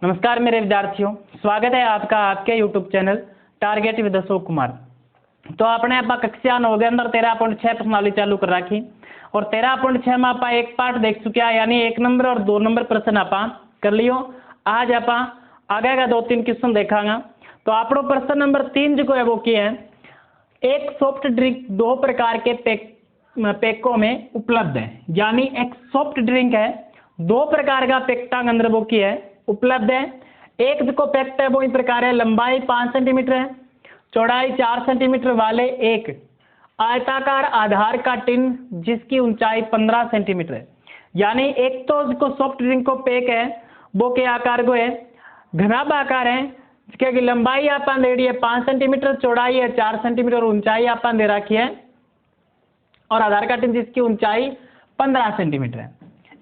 नमस्कार मेरे विद्यार्थियों, स्वागत है आपका आपके YouTube channel target with Ashok Kumar. तो आपने आप कक्षा 9 के अंदर 13.6 प्रश्नावली चालू कर रखी और 13.6 में आप एक पार्ट देख चुके हैं, यानी 1 नंबर और 2 नंबर प्रश्न आप कर लियो। आज आप आगे का 2-3 क्वेश्चन देखांगा। तो आपको प्रश्न नंबर 3 जो है वो क्या है, एक सॉफ्ट ड्रिंक 2 प्रकार के पैकों में उपलब्ध है, यानी एक सॉफ्ट ड्रिंक है 2 प्रकार का पैकटांग अंदर वो की है उपलब्ध है। एक जो पैक्ट है वो इस प्रकार है, लंबाई 5 सेंटीमीटर है, चौड़ाई 4 सेंटीमीटर वाले एक आयताकार आधार का टिन जिसकी ऊंचाई 15 सेंटीमीटर है। यानी एक तो जो सॉफ्ट ड्रिंक को पैक है वो के आकार को है घनाभ आकार है, जिसकी लंबाई आपन दे रही है 5 सेंटीमीटर, चौड़ाई है 4 सेंटीमीटर और ऊंचाई आपन दे रखी है, और आधार का टिन जिसकी ऊंचाई 15 सेंटीमीटर है।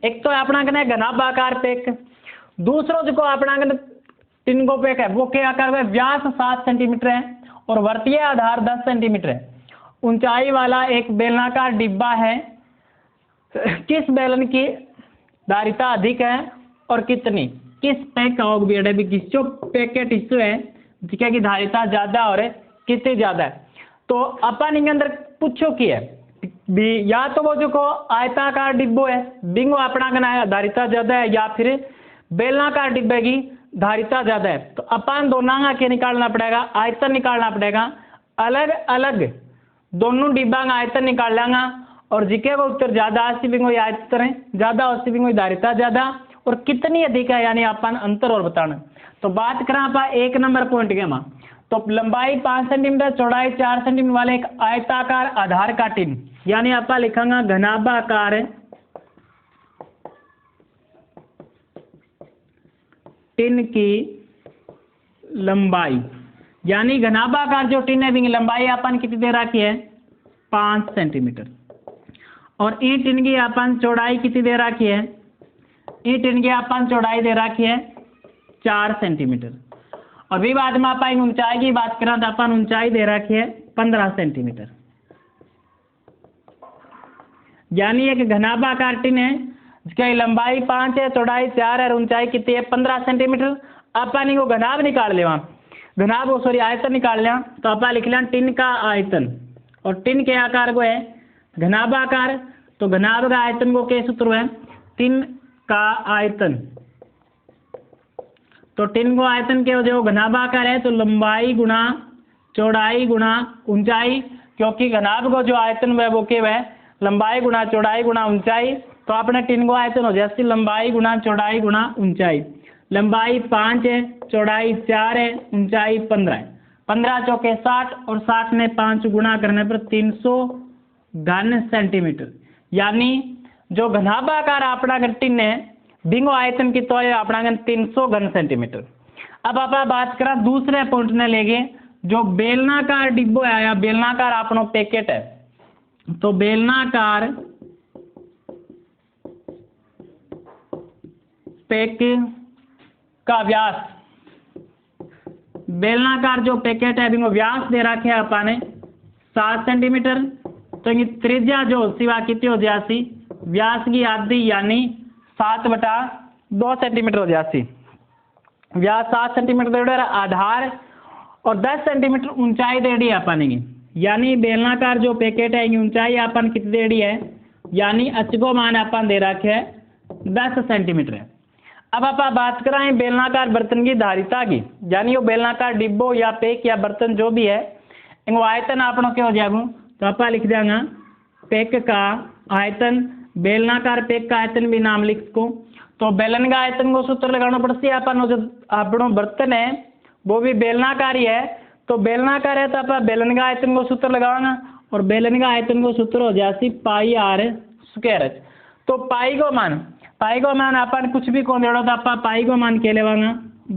एक तो अपना कहना है घनाभ आकार पैक, दूसरा जो अपना टिन को पैक है वो के आकार में व्यास 7 सेंटीमीटर है और वर्तीय आधार 10 सेंटीमीटर है। ऊंचाई वाला एक बेलनाकार डिब्बा है। किस बेलन की धारिता अधिक है और कितनी? किस पैक का किसो पैकेट हिस्सों है जिसका की धारिता ज्यादा और कितनी ज्यादा है। तो अपन इनके अंदर पूछो की है भी, या तो वो जो को आयताकार डिब्बो है बिंगो अपना कहना है धारिता ज्यादा है, या फिर बेलनाकार डिब्बे की धारिता ज्यादा है। तो अपन दोनों का निकालना पड़ेगा, आयतन निकालना पड़ेगा। अलग अलग दोनों डिब्बा का आयतन निकाल लेंगे और जिके को उत्तर ज्यादा अस्सी बिंगो आयतन है ज्यादा, अस्सी बिंगो धारिता ज्यादा और कितनी अधिक है, यानी अपन अंतर और बताना। तो बात करें आप 1 नंबर पॉइंट के मां, तो लंबाई 5 सेंटीमीटर चौड़ाई 4 सेंटीमीटर वाले एक आयताकार आधार का टिन, यानी आप लिखेंगे घनाभाकार टिन की लंबाई, यानी घनाभाकार जो टिन है लंबाई अपन कितनी दे रखी है 5 सेंटीमीटर, और ई टिन की अपन चौड़ाई कितनी दे रखी है, ई टिन की अपन चौड़ाई दे रखी है 4 सेंटीमीटर। और भी बाद में अपन ऊंचाई की बात करें तो अपन ऊंचाई दे रखी है 15 सेंटीमीटर। यानी एक घनाभाकार टिन है जिसकी लंबाई 5 है, चौड़ाई 4 है और ऊंचाई कितनी है 15 सेंटीमीटर। अपन को घनाभ निकाल ले, आयतन निकाल लिया। तो अपन लिख लिया टिन का आयतन, और टिन के आकार को है घनाभाकार, तो घनाभ का आयतन को क्या सूत्र है टिन का आयतन। तो टिन को आयतन के जो घनाभाकार है तो लंबाई गुणा चौड़ाई गुणा ऊंचाई, क्योंकि घनाभ को जो आयतन है वो क्या है लंबाई गुणा चौड़ाई गुणा ऊंचाई। तो अपने टिन को आयतन हो जाए लंबाई गुणा चौड़ाई गुणा ऊंचाई। लंबाई 5 है, चौड़ाई 4 है, ऊंचाई 15 है। 15 चौके 60 और 60 ने 5 गुणा करने पर 300 घन सेंटीमीटर। यानी जो घनाभाकार अपना टिन है बिंगो आयतन की तो है अपना 300 घन सेंटीमीटर। अब आप बात करें दूसरे पॉइंट ने लेके, जो बेलनाकार डिब्बो है या बेलनाकार अपनो पैकेट है, तो बेलनाकार पैक का व्यास, बेलनाकार जो पैकेट है बिंगो व्यास दे रखे है अपन 7 सेंटीमीटर। तो त्रिज्या जो सिवा कितनी हो जाती व्यास की आधी, यानी 7/2 सेंटीमीटर हो जाती। व्यास 7 सेंटीमीटर दे आधार और 10 सेंटीमीटर ऊंचाई दे दी है अपन की, यानी बेलनाकार जो पैकेट है ऊंचाई अपन कितनी दे दी है, यानी अच को मान अपन दे रखे है 10 सेंटीमीटर है। अब आप बात करें बेलनाकार बर्तन की धारिता की, यानी वो बेलनाकार डिब्बो या पैक या बर्तन जो भी है इनको आयतन आपनों क्या हो जाएगा, तो आप लिख देंगे पैक का आयतन। बेलनाकार पैक का आयतन भी नाम लिख सको। तो बेलन का आयतन को सूत्र लगाना पड़ती है अपन, जो अपनो बर्तन है वो भी बेलनाकार ही है, तो बेलनाकार है तो आप बेलन का आयतन को सूत्र लगाना, और बेलन का आयतन को सूत्र हो जाती पाई आर स्क्वायर। तो पाई को मान अपन कुछ भी कौन देना, तो आप पाई को मान के लेवाना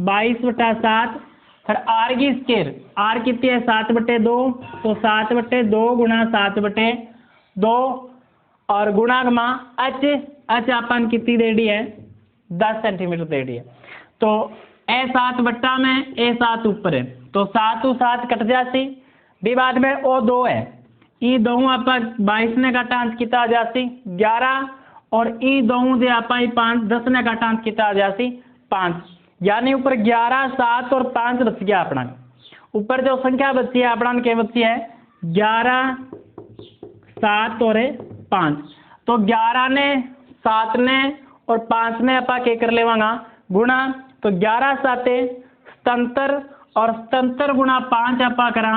22/7 और आर की स्केयर, आर कितनी है 7/2, तो 7/2 गुणा 7/2 और गुणा अच अपन कितनी दे दी है 10 सेंटीमीटर दे दी है। तो A7 बट्टा में A7 ऊपर है, तो 7 7 कट जाती, विवाद में O2 है, ई 2 आप 22 ने का टांस किता जाती 11 और ई 2 दे आप 5 10 ने का टांस किता जाती 5, यानी ऊपर 11, 7 और 5 बच गया अपना। ऊपर जो संख्या बची है अपना क्या बची है 11, 7 और 5। तो 11 ने 7 ने और 5 ने अपा क्या कर लेवांगा गुणा। तो 11 7 77 और 77 गुणा 5 अपा करा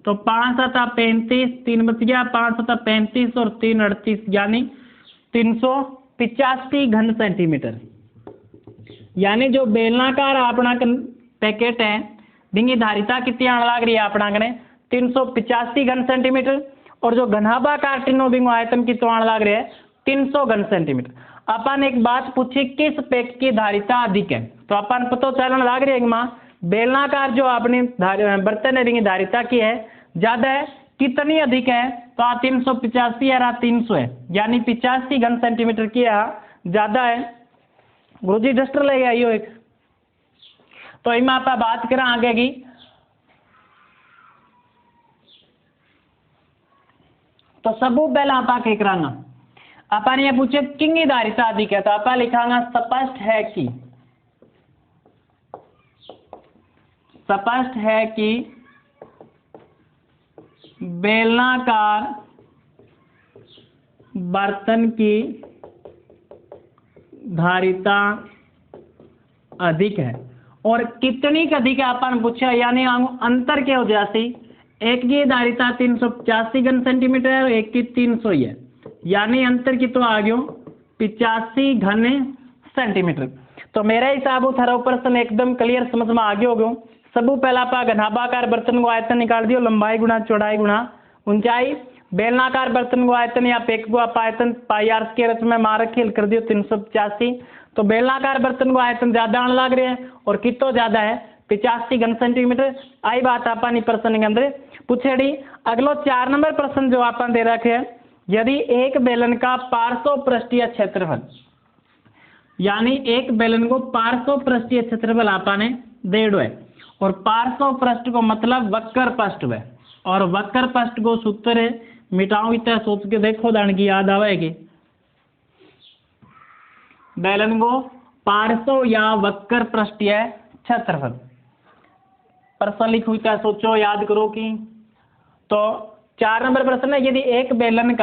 तो 5 7 35, 3 बच गया, 5 7 35 और 3 38 यानी 385 घन सेंटीमीटर। यानी जो बेलनाकार अपना पैकेट है बिंगी धारिता कितनी आने लग रही है अपना कने 385 घन सेंटीमीटर। और जो घनाभाकार टिनो बिंगो आयतन कितना आने लग रही है 300 घन सेंटीमीटर। अपन एक बात पूछी किस पैकेट की धारिता अधिक है, तो अपन पता चलने लग रही है माँ बेलनाकार जो अपनी बर्तन है बिंगी धारिता की है ज्यादा है। कितनी अधिक है तो 385 या 300 है, यानी 85 घन सेंटीमीटर की ज्यादा है। गुरुजी डस्टर ले आइयो एक। तो इमा आप बात करें आगे की, तो सबू पहला आप क्या करांगा अपन ये पूछे किंगी धारिता अधिक है तो आप लिखांगा स्पष्ट है कि बेलनाकार बर्तन की धारिता अधिक है। और कितनी का अधिक है अपन पूछा, यानी अंतर क्या हो जाती, एक की धारिता 385 घन सेंटीमीटर है और एक की 300 ही है, यानी अंतर की तो आ गयो 85 घन सेंटीमीटर। तो मेरे हिसाब थारा प्रश्न एकदम क्लियर समझ में आ गया हो गयो। सबू पहला पा घनाभाकार बर्तन को आयतन निकाल दियो, लंबाई गुणा चौड़ाई गुणा ऊंचाई। बेलनाकार बर्तन को आयतन या पैक को आप आयतन पाई आर के रच में मार खेल कर दियो 385। तो बेलनाकार बर्तन को आयतन ज्यादा आने लग रहे हैं और कितो ज्यादा है 85 घन सेंटीमीटर। आई बात आपनी प्रश्न के अंदर पूछेड़ी। अगलो 4 नंबर प्रश्न जो आपन दे रखे है, यदि एक बेलन का पार्श्व पृष्ठीय क्षेत्रफल, यानी एक बेलन को पार्श्व पृष्ठीय क्षेत्रफल आपने देड़ो है और पार्श्व पृष्ठ को मतलब वक्र पृष्ठ है और वक्र पृष्ठ को सूत्र है मिटाऊं इतना सोच के देखो दान की याद आवेगी। बेलन को पार्श्व या वक्र पृष्ठीय क्षेत्रफल प्रश्न लिखो इतना सोचो याद करो कि। तो 4 नंबर प्रश्न है, यदि एक बेलन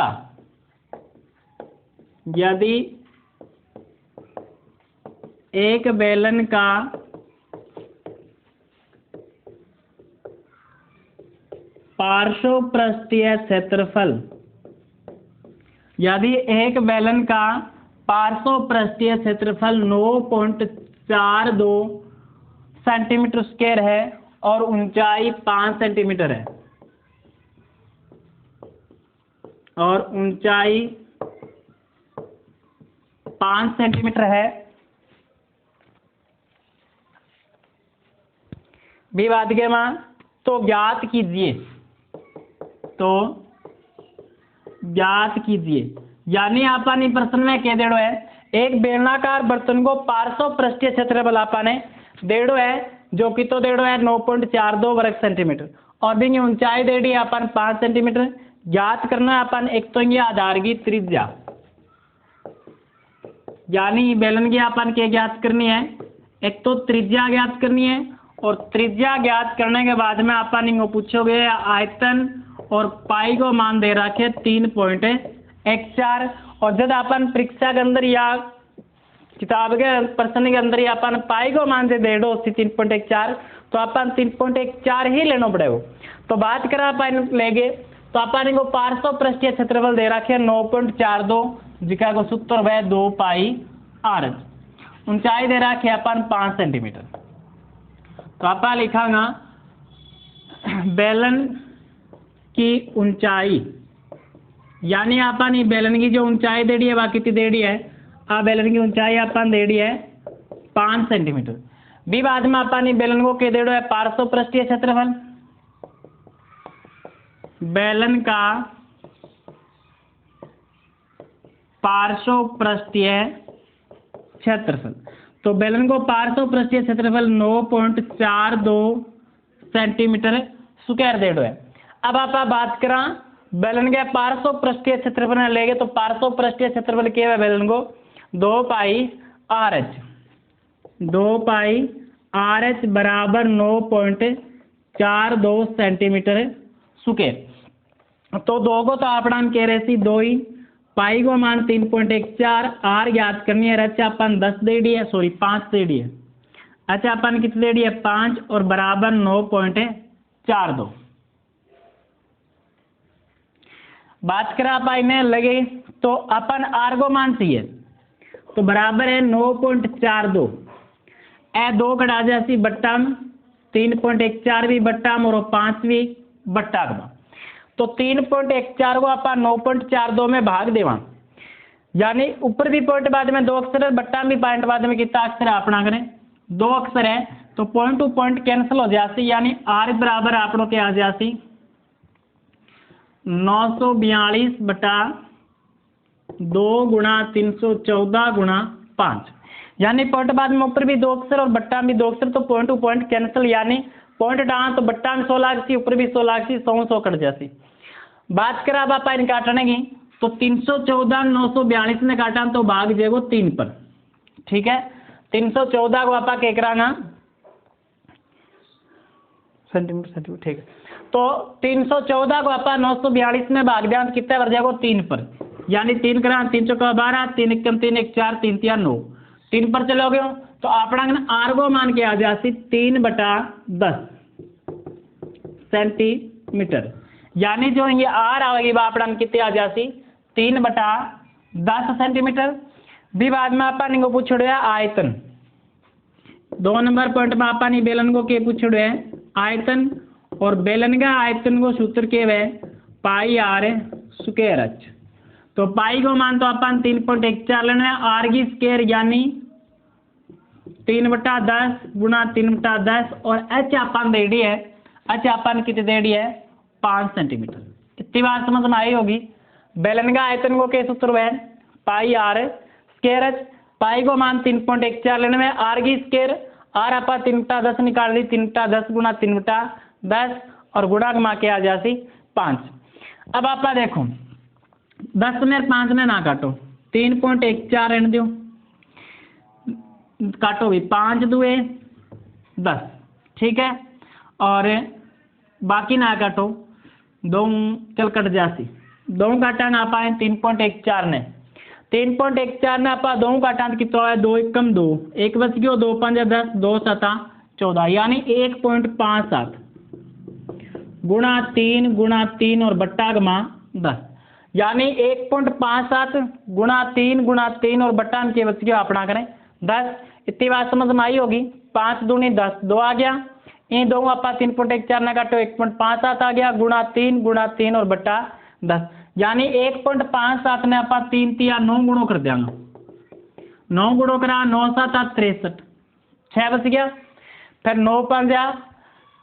का पार्श्व पृष्ठीय क्षेत्रफल, यदि एक बेलन का पार्श्व पृष्ठीय क्षेत्रफल 9.42 सेंटीमीटर स्क्वायर है और ऊंचाई 5 सेंटीमीटर है और ऊंचाई 5 सेंटीमीटर है, विवाद के मां तो ज्ञात कीजिए। यानी आपने प्रश्न में कह देड़ो है एक बेलनाकार बर्तन को पार्श्व पृष्ठीय क्षेत्रफल आपने देड़ो है जो कि तो देड़ो है 9.42 वर्ग सेंटीमीटर और भी ऊंचाई देड़ी है अपन 5 सेंटीमीटर। ज्ञात करना अपन एक तो ये आधार की त्रिज्या, यानी बेलन की अपन क्या ज्ञात करनी है, एक तो त्रिज्या ज्ञात करनी है और त्रिज्या ज्ञात करने के बाद में अपन इनको पूछोगे आयतन और पाई को मान दे रखे 3.14। और जब अपन परीक्षा के अंदर या किताब के प्रश्न के अंदर ही अपन पाई को मान दे देड़ो 3.14 तो अपन 3.14 ही लेना पड़ेगा। तो बात करा अपन लेंगे तो अपन इनको पार्श्व पृष्ठीय क्षेत्रफल दे रखे 9.42 जिका को सूत्र वह 2 पाई आर। ऊंचाई दे रखे अपन 5 सेंटीमीटर। तो आप लिखांगा बेलन की ऊंचाई, यानी अपन बेलन की जो ऊंचाई देड़ी है वह कितनी देड़ी है, बेलन की ऊंचाई अपन देड़ी है 5 सेंटीमीटर। बी बाद में अपन बेलन को क्या देड़ो है पार्श्व पृष्ठीय क्षेत्रफल, बेलन का पार्श्व पृष्ठीय क्षेत्रफल। तो बेलन को पार्श्व पृष्ठीय क्षेत्रफल 9.42 सेंटीमीटर स्क्वायर देड़ो है। अब आप बात करा बेलन के पार्श्व पृष्ठीय क्षेत्रफल लेंगे तो पार्श्व पृष्ठीय क्षेत्रफल क्या है बेलन को 2 पाई आर एच, 2 पाई आर एच बराबर 9.42 सेंटीमीटर स्क्वायर। तो दो को तो अपना हम कह रहे थे 2 ही, पाई को मान 3.14, आर याद करनी है, एच अपन 10 दे दी है, सॉरी 5 दे दी है, एच अपन कितने दे दी है 5 और बराबर 9.42। बात करा पाई में लगे तो अपन आर को मान चाहिए तो बराबर है 9.42, ए 2 कटा जैसी बट्टा में 3.14 भी बट्टा में और 5 भी बट्टा में, तो 3.14 को अपन 9.42 में भाग देवा, यानी ऊपर भी पॉइंट बाद में 2 अक्षर है, बट्टा भी पॉइंट बाद में कितना अक्षर है अपना करें 2 अक्षर है, तो पॉइंट टू पॉइंट कैंसिल हो जाती, यानी आर बराबर आपनों के आ जाती 942 बटा 2 गुणा 314 गुणा 5, यानी पॉइंट बाद में ऊपर भी 2 अक्षर और बट्टा भी 2 अक्षर, तो पॉइंट टू पॉइंट कैंसिल, यानी पॉइंट डाल तो बट्टा में 16 सी ऊपर भी 16 सी 100 कट जाती। बात करा आप इन काटने की तो 314 942 ने काटा तो भाग जेगो 3 पर, ठीक है। 314 को आप क्या कराना सेंटीमीटर, ठीक है। तो 314 को आप 942 में भाग दिया तो कितने बढ़ जाएगा 3 पर, यानी 3 करा 3 चौका 12, 3 एकम 3 1 4 3 3 9, 3 पर चलोगे तो अपना आर को मान के आ जाती 3/10 सेंटीमीटर, यानी जो ये आर आएगी वह अपना कितने आ जाती 3/10 सेंटीमीटर। भी बाद में अपन को पूछ रहे आयतन, 2 नंबर पॉइंट में अपन बेलन को के पूछ रहे आयतन, और बेलन का आयतन को सूत्र के वे पाई आर स्क्वायर एच, तो पाई को मान तो अपन 3.14 लेना है, आर की स्क्वायर यानी 3/10 गुणा 3/10 और एच अपन दे दी है, एच अपन कितने दे दी है 5 सेंटीमीटर। इतनी बात समझ में आई होगी। बेलन का आयतन को के सूत्र है पाई आर स्क्वायर एच, पाई को मान 3.14 लेने में, आर की स्क्वायर आर आपा 3/10 निकाल दी, 3/10 गुणा 3/10 और गुणा घुमा के आ जाती 5। अब आप देखो 10 में 5 में ना काटो, 3.14 रहने दो, काटो भी 5 दुए 10, ठीक है, और बाकी ना काटो 2 चल कट जाती, 2 काटा ना पाए 3.14 ने, 3.14 ने आप 2 काटा कितना है 2 एकम 2, 1 बच गयो 2 5 10 2 7 14, यानी 1.57 गुणा 3 और बट्टा गमा 10, यानी 1.57 गुणा 3 और बट्टा के बच गया अपना करें 10। इतनी बात समझ में आई होगी। 5 दूनी 10, 2 आ गया, इन दो आप 3.14 ना काटो 1.57 आ गया, गुणा 3 और बट्टा 10, यानी 1.57 ने आप 3 या 9 गुणों कर देंगे, 9 गुणों करा 9 7 63, 6 बच गया, फिर 9 5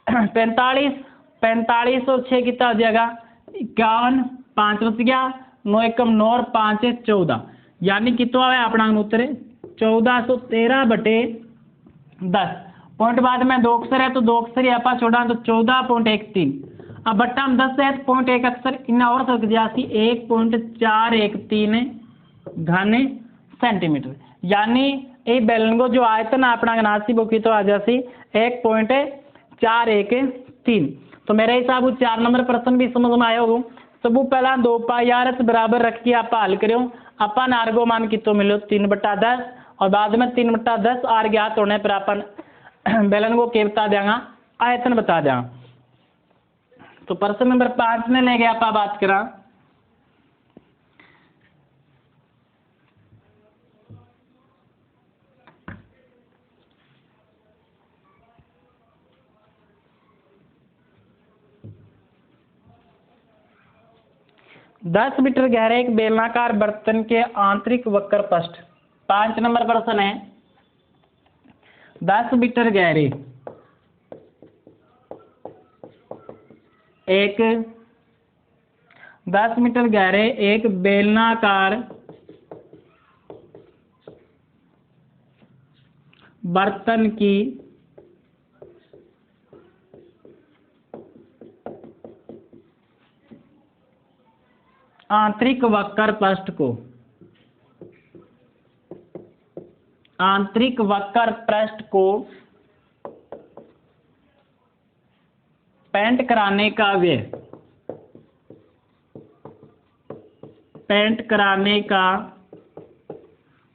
45, 45 और 6 कितना हो जाएगा 51, 5 बच गया, 9 एकम 9 और 5 14, यानी कितना है अपना उत्तर 1413/10। पॉइंट बाद में 2 अक्षर है तो 2 अक्षर ही आप छोड़ा तो 14.13, अब बट्टा में 10 है तो पॉइंट 1 अक्षर इन और सक जाती 1.413 घन सेंटीमीटर, यानी ये बेलन को जो आयतन अपना नासी वो की तो आ जाती 1.413। तो मेरे हिसाब से 4 नंबर प्रश्न भी समझ में आया होगा। सब पहला 2 पाई आर एच बराबर रख के आप हल करो, अपन आर को मान कितो मिलो 3/10 और बाद में 3/10 आर ज्ञात होने पर अपन बेलन को के बता देंगे आयतन बता देंगे। तो प्रश्न नंबर 5 में ले गए आप बात करा दस मीटर गहरे एक बेलनाकार बर्तन के आंतरिक वक्र पृष्ठ। 5 नंबर प्रश्न है 10 मीटर गहरे एक 10 मीटर गहरे एक बेलनाकार बर्तन की आंतरिक वक्र पृष्ठ को आंतरिक वक्र पृष्ठ को पेंट कराने का व्यय, पेंट कराने का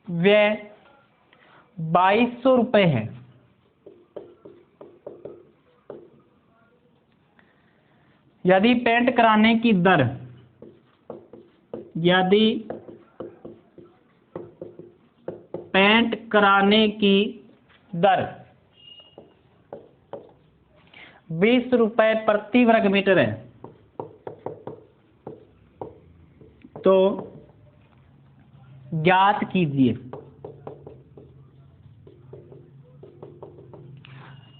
व्यय 2200 रुपये है। यदि पेंट कराने की दर, यदि पेंट कराने की दर 20 रुपये प्रति वर्ग मीटर है तो ज्ञात कीजिए।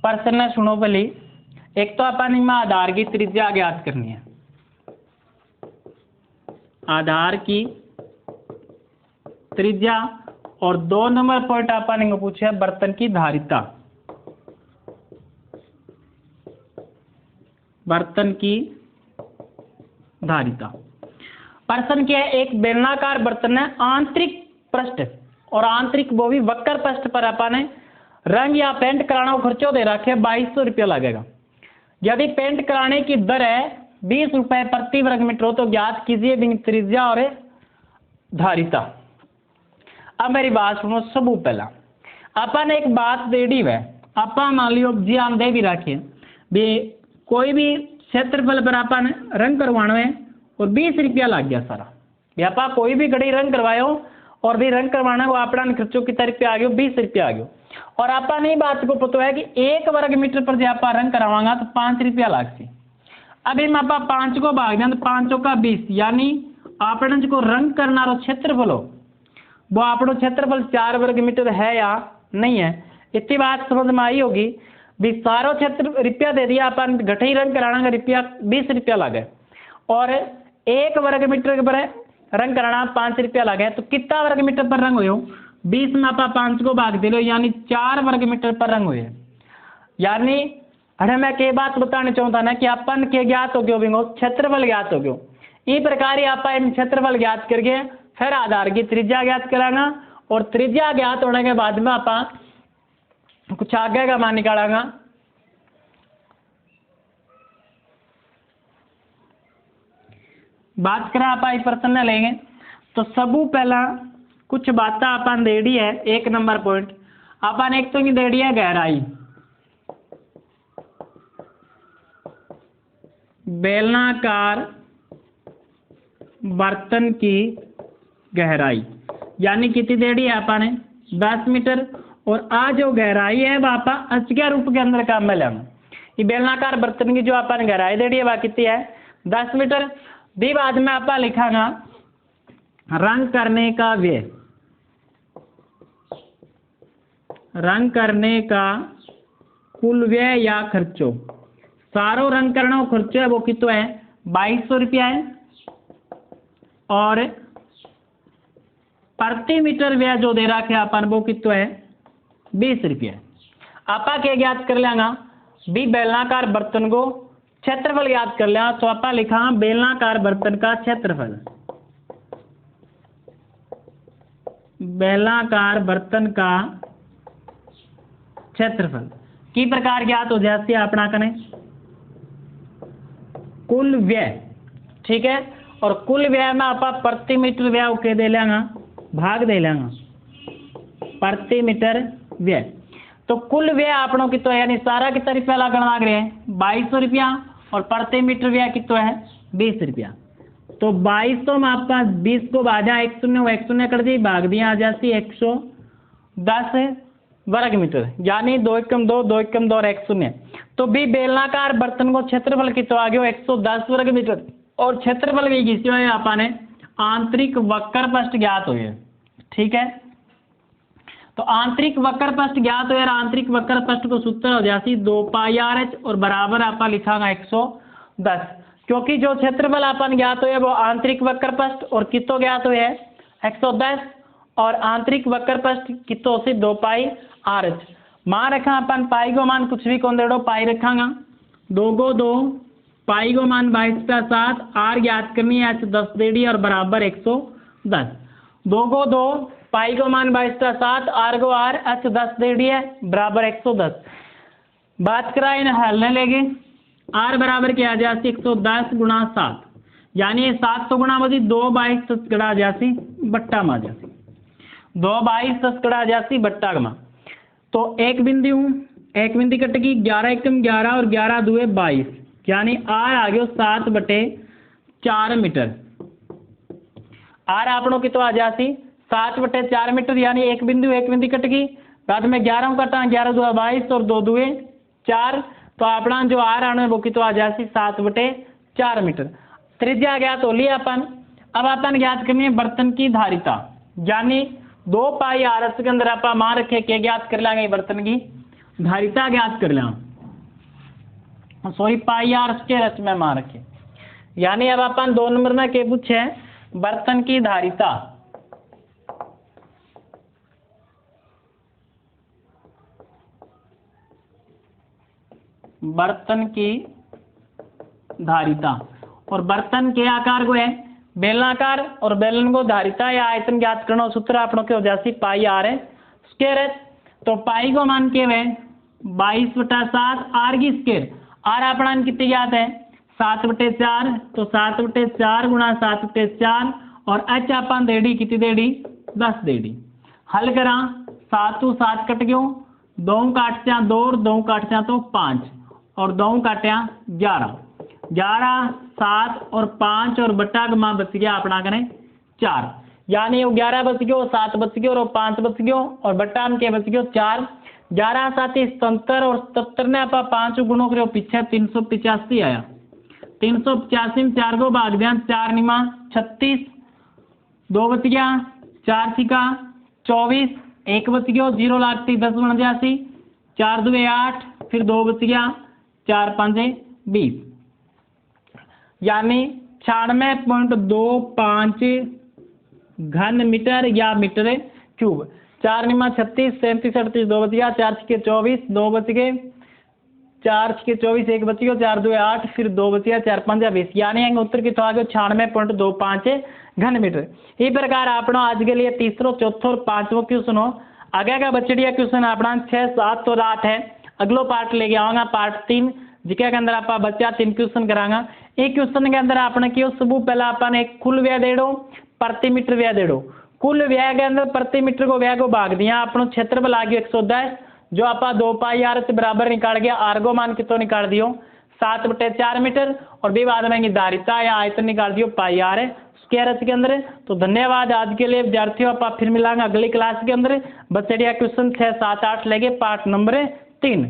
प्रश्न सुनो भली। एक तो अपन में आधार की त्रिज्या ज्ञात करनी है, आधार की त्रिज्या, और 2 नंबर पॉइंट अपन ने पूछा है बर्तन की धारिता, बर्तन की धारिता। प्रश्न क्या है, एक बेलनाकार बर्तन है, आंतरिक पृष्ठ और आंतरिक वो भी वक्र पृष्ठ पर अपन ने रंग या पेंट कराना खर्चो दे रखे 2200 रुपया लगेगा। यदि पेंट कराने की दर है 20 रुपये प्रति वर्ग मीटर हो तो ज्ञात कीजिए बिंग त्रिज्या और धारिता। अब मेरी बात सुनो। सब पहला अपन एक बात देड़ी है, अपन मान लियो जी हम दे भी रखे भी कोई भी क्षेत्रफल पर अपन रंग करवाना है और 20 रुपया लग गया सारा। आप कोई भी घड़ी रंग करवायो और भी रंग करवाना वो अपना खर्चों की तरफ आ गयो 20 रुपया आ गयो। और आपा नहीं बात को पता है कि 1 वर्ग मीटर पर जब आप रंग करवाएंगा तो 5 रुपया लागसे। अब इन आप 5 को भाग दें तो 5 का 20, यानी आपने जो रंग करना रो क्षेत्रफल हो वो आपनो क्षेत्रफल 4 वर्ग मीटर है या नहीं है। इतनी बात समझ में आई होगी भी सारो क्षेत्र रुपया दे दिया अपन घटे ही रंग कराना का रुपया 20 रुपया लगे और 1 वर्ग मीटर पर रंग कराना 5 रुपया लगे तो कितना वर्ग मीटर पर रंग हो 20 में आप 5 को भाग दे लो यानी 4 वर्ग मीटर पर रंग हुए। यानी अरे मैं के बात बताना चाहता ना कि अपन के ज्ञात हो गयो बिंगो क्षेत्रफल ज्ञात हो गयो। इस प्रकार आप क्षेत्रफल ज्ञात करके फिर आधार की त्रिज्या ज्ञात कराना और त्रिज्या ज्ञात होने के बाद में आप कुछ आगे का मान निकालेगा। बात करें आप प्रश्न लेंगे तो सबू पहला कुछ बातें अपन देड़ी है। 1 नंबर पॉइंट अपन एक तो देड़ी है गहराई, बेलनाकार बर्तन की गहराई यानी कितनी देड़ी है अपन 10 मीटर और आ जो गहराई है वह आप अचक्या रूप के अंदर काम में लेंगे। ये बेलनाकार बर्तन की जो अपन गहराई देड़ी है वह कितनी है 10 मीटर। भी बाद में आप लिखागा रंग करने का व्यय, रंग करने का कुल व्यय या खर्चो, सारो रंग करना खर्चो है वो कितना है 2200 रुपया है और प्रति मीटर व्यय जो दे रखे अपन वो कितना है 20 रुपया। आपा क्या ज्ञात कर लेंगा भी बेलनाकार बर्तन को क्षेत्रफल याद कर लिया तो आप लिखा बेलनाकार बर्तन का क्षेत्रफल, बेलनाकार बर्तन का क्षेत्रफल की प्रकार ज्ञात हो जाती है अपना कने कुल व्यय, ठीक है। और कुल व्यय में आप प्रति मीटर व्यय के दे लेंगा भाग दे लेंगा प्रति मीटर व्यय। तो कुल व्यय आपनों की तो यानी सारा कितना रुपया लगन मांग रहे हैं 2200 रुपया और प्रति मीटर व्यय कितना है 20 रुपया। तो 2200 में आपका 20 को भाजा 1 शून्य कर दी भाग दिया आ जाती 110 वर्ग मीटर यानी 2 एकम 2 2 एकम 2 और 1 शून्य। तो भी बेलनाकार बर्तन को क्षेत्रफल कितना आ गया 110 वर्ग मीटर और क्षेत्रफल भी किसी है आपने आंतरिक वक्र पृष्ठ ज्ञात हुए, ठीक है। तो आंतरिक वक्र पृष्ठ ज्ञात हो यार आंतरिक वक्र पृष्ठ को सूत्र हो जाती 2 पाई आर एच और बराबर आप लिखागा 110 क्योंकि जो क्षेत्रफल अपन ज्ञात हो है वो आंतरिक वक्र पृष्ठ और कितो ज्ञात हुए है 110 और आंतरिक वक्र पृष्ठ कितो से 2 पाई आर एच। मान रखा अपन पाई को मान कुछ भी कौन देड़ो पाई रखागा 2 को 2 पाई को मान 22 का 7 आर ज्ञात करनी है 10 देड़ी और बराबर 110 2 को 2 पाई को मान 22/7, आर को आर, एच 10 दे दी है बराबर 110। बात करा इन हल लेंगे, आर बराबर क्या आ जाती 110 गुणा 7, यानी 700 गुणा बजी 2 22 10 गड़ा जाती बट्टा में जाती 2 22 10 गड़ा जाती बट्टा में। तो एक बिंदु हूँ, एक बिंदु कटेगी 11 एकम 11 और 11 दुए 22, यानी आर आ गयो 7/4 मीटर। आर आपनों की तो आ जाती 7/4 मीटर, यानी एक बिंदु कटेगी, बाद में 11 कटा 11 दुआ 22 और 2 दुए 4, तो अपना जो आर आने वो की तो आ जाती 7/4 मीटर। त्रिज्या ज्ञात हो लिया अपन। अब अपन ज्ञात करनी है बर्तन की धारिता, यानी 2 पाई आर एस के अंदर आप मान रखे के ज्ञात कर लेंगे बर्तन की धारिता ज्ञात कर लें, सॉरी पाई आर एस के रच में मान रखे, यानी अब अपन 2 नंबर में के पूछे बर्तन की धारिता। बर्तन की धारिता और बर्तन के आकार को है बेलनाकार, और बेलन को धारिता या आयतन ज्ञात करना सूत्र आपनों के हो जाती पाई आर है स्क्वायर है। तो पाई को मान के वे 22/7 आर की स्क्वायर, आर अपना कितनी ज्ञात है 7/4, तो 7/4 गुणा 7/4 और एच अपन देडी कितनी देडी 10 देडी। हल करा 7 तो 7 कट गयो, 2 काटत्या 2 और 2 काटत्या तो 5 और 2 काटया 11, 11 7 और 5 और बट्टा का मान बच गया अपना करें 4, यानी वो 11 बच गयो 7 बच गयो और 5 बच गयो और बट्टा में के बच गयो 4। 11 7 77 और 77 ने आप 5 गुणों करो पीछे 385 आया, 385 में 4 को भाग दिया 4 निमा 36, 2 बच गया 4 छिका 24, 1 बच गयो 0 लागती 10 बन जाती 4 दुए 8, फिर 2 बच गया 4 5 20, यानी 96.25 घन मीटर या मीटर क्यूब। 4 निमा 36, 37 38, 2 बच गया 4 छिके 24, 2 बच गए 4 छिके 24, 1 बच गया 4 दुए 8, फिर 2 बच गया 4 5 20, यानी उत्तर की तो आ गया 96.25 घन मीटर। इस प्रकार अपना आज के लिए तीसरो चौथो और 5वां क्वेश्चन हो। आगे का बचड़िया क्वेश्चन अपना 6 7 और 8 है। अगलो पार्ट लेके आऊंगा पार्ट 3, जिसके अंदर आप बच्चा 3 क्वेश्चन करांगा। एक क्वेश्चन के अंदर आपने क्यों सबू पहला अपन एक कुल व्यय दे दो, प्रति मीटर व्यय दे दो। कुल व्यय के अंदर प्रति मीटर को व्यय को भाग दिया, अपनो क्षेत्रफल आ गया 110, जो आप 2 पाई आर से बराबर निकाल गया, आर को मान कितो निकाल दियो 7/4 मीटर, और भी बाद में धारिता या आयतन निकाल दियो पाई आर है स्क्वायर के अंदर। तो धन्यवाद आज के लिए विद्यार्थियों, आप फिर मिलांगे अगली क्लास के अंदर बच्चे क्वेश्चन 6 7 8 लेके पार्ट नंबर 3।